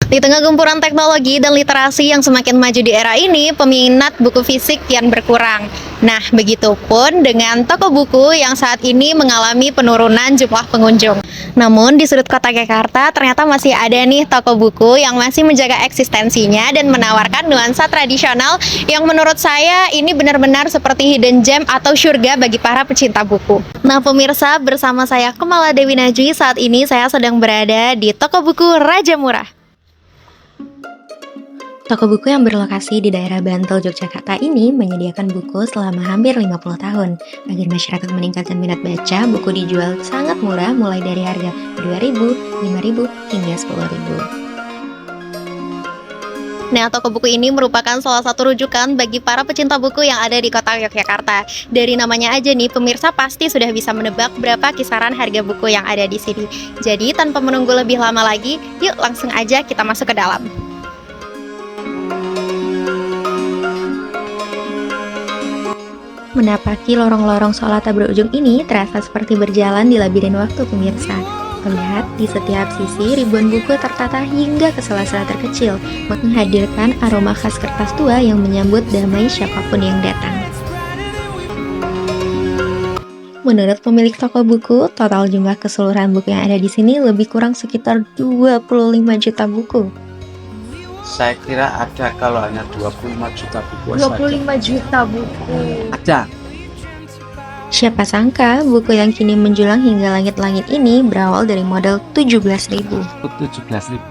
Di tengah gempuran teknologi dan literasi yang semakin maju di era ini, peminat buku fisik kian berkurang. Nah, begitupun dengan toko buku yang saat ini mengalami penurunan jumlah pengunjung. Namun, di sudut kota Jakarta ternyata masih ada nih toko buku yang masih menjaga eksistensinya dan menawarkan nuansa tradisional yang menurut saya ini benar-benar seperti hidden gem atau surga bagi para pecinta buku. Nah, pemirsa, bersama saya Kemala Dewi Najwi, saat ini saya sedang berada di toko buku Raja Murah. Toko buku yang berlokasi di daerah Bantul, Yogyakarta ini menyediakan buku selama hampir 50 tahun. Agar masyarakat meningkatkan minat baca, buku dijual sangat murah mulai dari harga 2.000, 5.000, hingga 10.000. Nah, toko buku ini merupakan salah satu rujukan bagi para pecinta buku yang ada di kota Yogyakarta. Dari namanya aja nih, pemirsa pasti sudah bisa menebak berapa kisaran harga buku yang ada di sini. Jadi, tanpa menunggu lebih lama lagi, yuk langsung aja kita masuk ke dalam. Menapaki lorong-lorong seolah tak berujung ini terasa seperti berjalan di labirin waktu, pemirsa. Lihat, di setiap sisi ribuan buku tertata hingga ke sela-sela terkecil, menghadirkan aroma khas kertas tua yang menyambut damai siapapun yang datang. Menurut pemilik toko buku, total jumlah keseluruhan buku yang ada di sini lebih kurang sekitar 25 juta buku. Saya kira ada, kalau hanya 25 juta buku 25 juta buku. ada. Siapa sangka buku yang kini menjulang hingga langit-langit ini berawal dari modal 17.000. 17.000.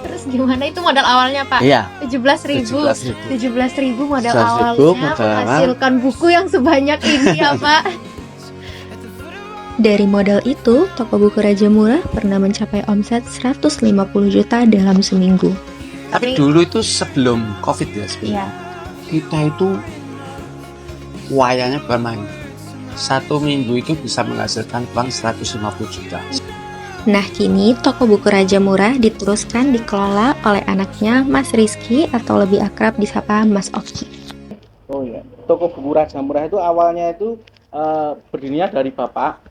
Terus gimana itu modal awalnya, Pak? Iya. 17.000 modal 17.000 awalnya modal awal. menghasilkan buku yang sebanyak ini ya, Pak. Dari modal itu, toko buku Raja Murah pernah mencapai omset 150 juta dalam seminggu. Tapi dulu itu sebelum COVID ya, Iya. kita itu wayangnya bukan main. Satu minggu itu bisa menghasilkan uang 150 juta. Nah, kini toko buku Raja Murah diteruskan dikelola oleh anaknya Mas Rizky atau lebih akrab disapa Mas Oki. Oh ya, toko buku Raja Murah itu awalnya itu berdirinya dari bapak.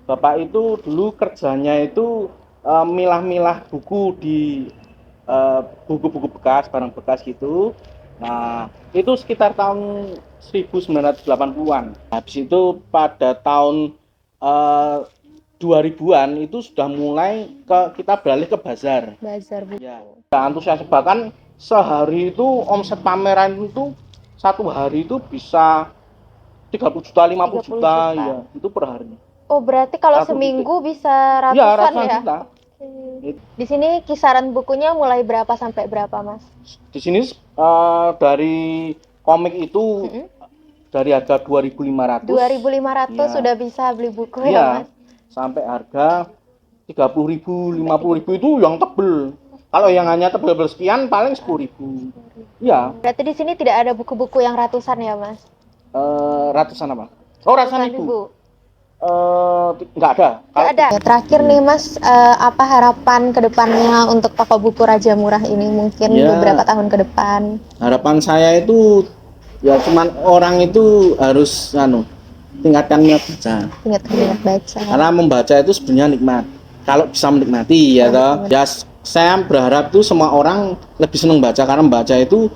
Bapak itu dulu kerjanya itu milah-milah buku di buku-buku bekas, barang bekas gitu. Nah, itu sekitar tahun 1980-an. Habis itu pada tahun 2000-an itu sudah mulai kita beralih ke bazar. Bazar buku. Ya, antusias, bahkan sehari itu omset pameran itu satu hari itu bisa 30 juta, 50 juta, ya, itu per hari. Oh, berarti kalau Aku seminggu bisa Ya, ratusan ratusan ya? juta. Di sini kisaran bukunya mulai berapa sampai berapa, Mas? Di sini dari komik itu dari harga 2.500. 2.500 Ya. sudah bisa beli buku ya, Iya, Mas? sampai harga 30.000, 50.000 itu yang tebel. Kalau yang hanya tebel sekian paling 10.000. Iya, Berarti di sini tidak ada buku-buku yang ratusan ya, Mas? ratusan apa? Oh, ratusan ribu. Nggak ada. Nggak ada. Terakhir nih, Mas, apa harapan kedepannya untuk toko buku Raja Murah ini mungkin Ya. beberapa tahun ke depan? Harapan saya itu ya cuman orang itu harus tingkatkan minat baca. Ingat minat baca. Karena membaca itu sebenarnya nikmat. Kalau bisa menikmati ya toh. Ya saya berharap tuh semua orang lebih senang baca, karena membaca itu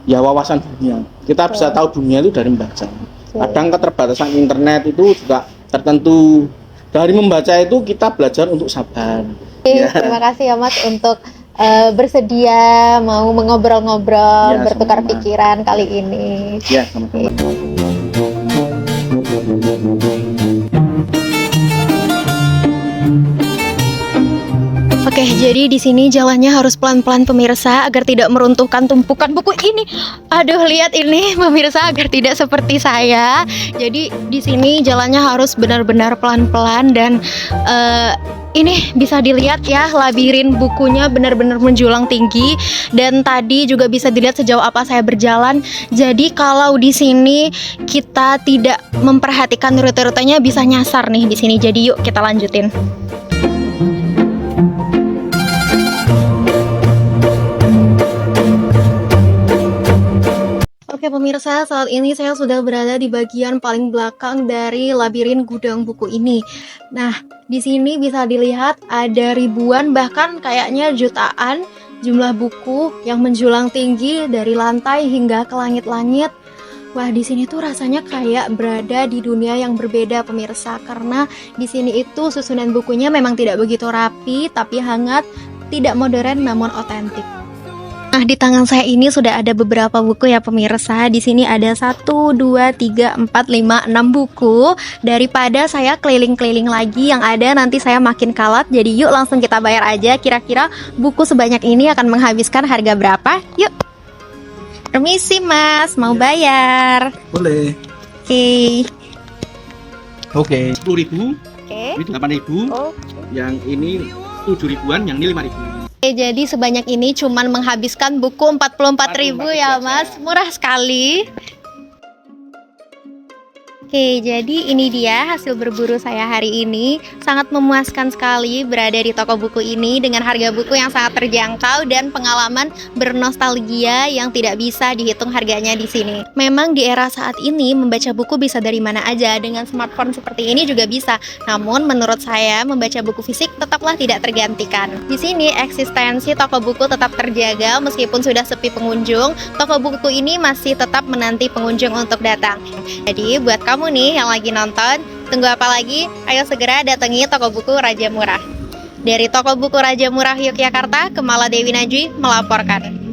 ya wawasan dunia. Kita bisa tahu dunia itu dari membaca. Kadang keterbatasan internet itu juga tertentu. Dari membaca itu kita belajar untuk sabar. Ya. Terima kasih ya, Mas, untuk bersedia mau mengobrol-ngobrol, Ya, bertukar sama-sama. pikiran kali ini. Ya, sama-sama. Oke, jadi di sini jalannya harus pelan-pelan, pemirsa, agar tidak meruntuhkan tumpukan buku ini. Aduh, lihat ini pemirsa, agar tidak seperti saya. Jadi di sini jalannya harus benar-benar pelan-pelan dan ini bisa dilihat ya, labirin bukunya benar-benar menjulang tinggi, dan tadi juga bisa dilihat sejauh apa saya berjalan. Jadi kalau di sini kita tidak memperhatikan rute-rutenya bisa nyasar nih di sini. Jadi yuk kita lanjutin. Oke, Oke pemirsa, saat ini saya sudah berada di bagian paling belakang dari labirin gudang buku ini. Nah, di sini bisa dilihat ada ribuan bahkan kayaknya jutaan jumlah buku yang menjulang tinggi dari lantai hingga ke langit-langit. Wah, di sini tuh rasanya kayak berada di dunia yang berbeda pemirsa, karena di sini itu susunan bukunya memang tidak begitu rapi tapi hangat, tidak modern namun otentik. Nah, di tangan saya ini sudah ada beberapa buku ya pemirsa. Di sini ada 1, 2, 3, 4, 5, 6 buku. Daripada saya keliling-keliling lagi yang ada nanti saya makin kalat. Jadi yuk langsung kita bayar aja. Kira-kira buku sebanyak ini akan menghabiskan harga berapa? Yuk. Permisi Mas, mau bayar. Boleh. Oke. Oke. 10.000, Oke. ini 8.000, yang ini 7.000-an, yang ini 5.000. Oke, jadi sebanyak ini cuman menghabiskan buku 44.000 ya Mas. Murah sekali. Oke, jadi ini dia hasil berburu saya hari ini. Sangat memuaskan sekali berada di toko buku ini dengan harga buku yang sangat terjangkau dan pengalaman bernostalgia yang tidak bisa dihitung harganya di sini. Memang di era saat ini membaca buku bisa dari mana aja, dengan smartphone seperti ini juga bisa. Namun menurut saya membaca buku fisik tetaplah tidak tergantikan. Di sini eksistensi toko buku tetap terjaga meskipun sudah sepi pengunjung. Toko buku ini masih tetap menanti pengunjung untuk datang. Jadi buat kamu nih yang lagi nonton, tunggu apa lagi? Ayo segera datangi toko buku Raja Murah. Dari toko buku Raja Murah Yogyakarta, Kemala Dewi Najwi melaporkan.